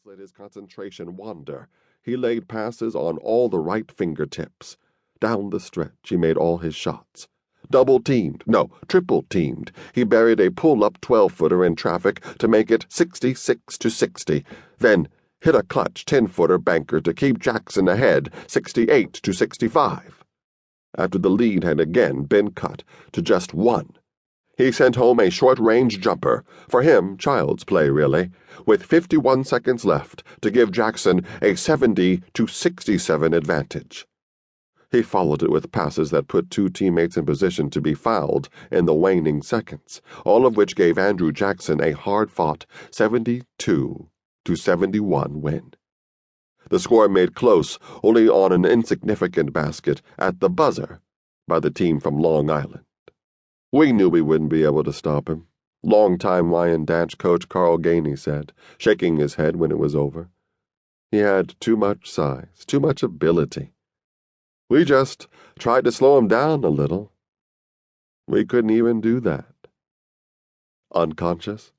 once let his concentration wander. He laid passes on all the right fingertips. Down the stretch he made all his shots. Double-teamed, no, triple-teamed. He buried a pull-up 12-footer in traffic to make it 66-60, then hit a clutch 10-footer banker to keep Jackson ahead 68-65. After the lead had again been cut to just one, he sent home a short-range jumper, for him child's play really, with 51 seconds left to give Jackson a 70-67 advantage. He followed it with passes that put two teammates in position to be fouled in the waning seconds, all of which gave Andrew Jackson a hard-fought 72-71 win. The score made close only on an insignificant basket at the buzzer by the team from Long Island. We knew we wouldn't be able to stop him, longtime Wyandanch coach Carl Gainey said, shaking his head when it was over. He had too much size, too much ability. We just tried to slow him down a little. We couldn't even do that. Unconscious?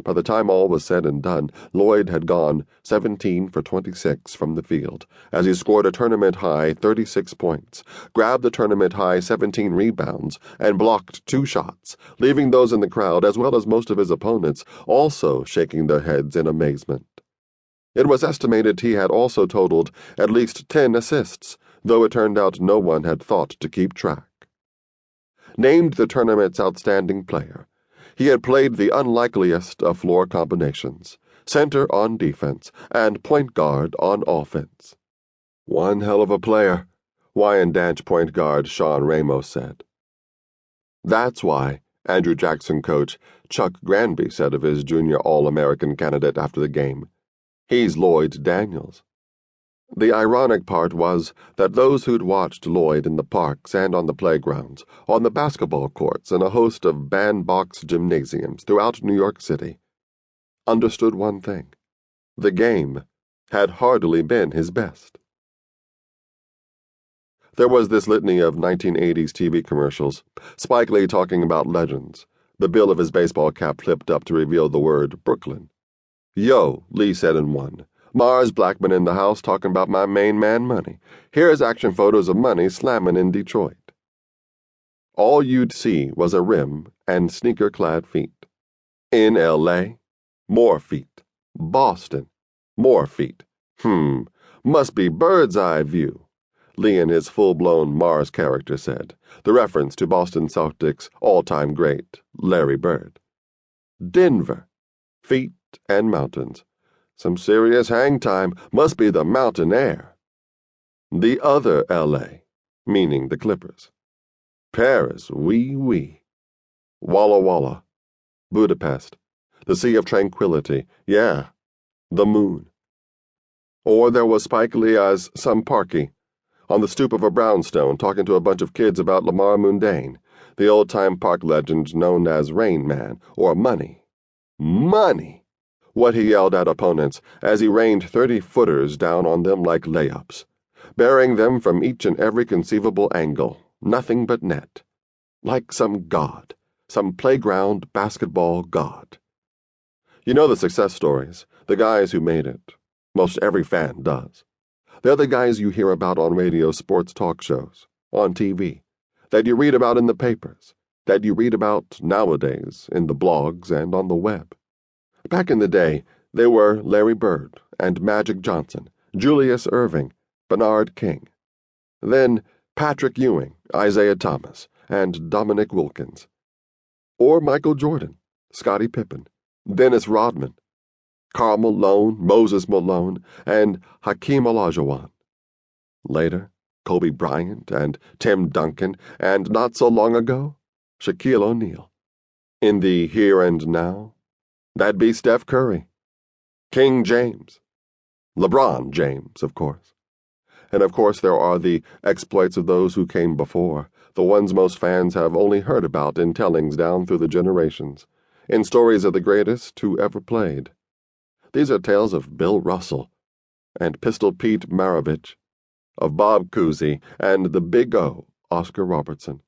By the time all was said and done, Lloyd had gone 17 for 26 from the field, as he scored a tournament-high 36 points, grabbed the tournament-high 17 rebounds, and blocked 2 shots, leaving those in the crowd, as well as most of his opponents, also shaking their heads in amazement. It was estimated he had also totaled at least 10 assists, though it turned out no one had thought to keep track. Named the tournament's outstanding player, he had played the unlikeliest of floor combinations, center on defense and point guard on offense. One hell of a player, Wyandanch point guard Sean Ramos said. That's why Andrew Jackson coach Chuck Granby said of his junior All-American candidate after the game, "He's Lloyd Daniels." The ironic part was that those who'd watched Lloyd in the parks and on the playgrounds, on the basketball courts and a host of bandbox gymnasiums throughout New York City, understood one thing: the game had hardly been his best. There was this litany of 1980s TV commercials, Spike Lee talking about legends, the bill of his baseball cap flipped up to reveal the word Brooklyn. "Yo," Lee said in one. "Mars Blackman in the house talking about my main man Money. Here's action photos of Money slamming in Detroit." All you'd see was a rim and sneaker-clad feet. In L.A., more feet. Boston, more feet. Must be bird's-eye view, Lee in his full-blown Mars character said, the reference to Boston Celtics' all-time great, Larry Bird. Denver, feet and mountains. Some serious hang time, must be the mountain air. The other L.A., meaning the Clippers. Paris, oui. Walla Walla. Budapest. The Sea of Tranquility, yeah. The moon. Or there was Spike Lee as some parky, on the stoop of a brownstone talking to a bunch of kids about Lamar Mundane, the old-time park legend known as Rain Man, or Money. Money! What he yelled at opponents as he rained 30-footers down on them like layups, burying them from each and every conceivable angle, nothing but net, like some god, some playground basketball god. You know the success stories, the guys who made it. Most every fan does. They're the guys you hear about on radio sports talk shows, on TV, that you read about in the papers, that you read about nowadays in the blogs and on the web. Back in the day, they were Larry Bird and Magic Johnson, Julius Erving, Bernard King. Then Patrick Ewing, Isaiah Thomas, and Dominic Wilkins. Or Michael Jordan, Scottie Pippen, Dennis Rodman, Karl Malone, Moses Malone, and Hakeem Olajuwon. Later, Kobe Bryant and Tim Duncan, and not so long ago, Shaquille O'Neal. In the here and now, that'd be Steph Curry, King James, LeBron James, of course. And of course there are the exploits of those who came before, the ones most fans have only heard about in tellings down through the generations, in stories of the greatest who ever played. These are tales of Bill Russell and Pistol Pete Maravich, of Bob Cousy and the Big O, Oscar Robertson,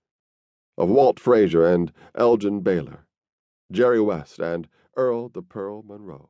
of Walt Frazier and Elgin Baylor, Jerry West and Earl the Pearl Monroe.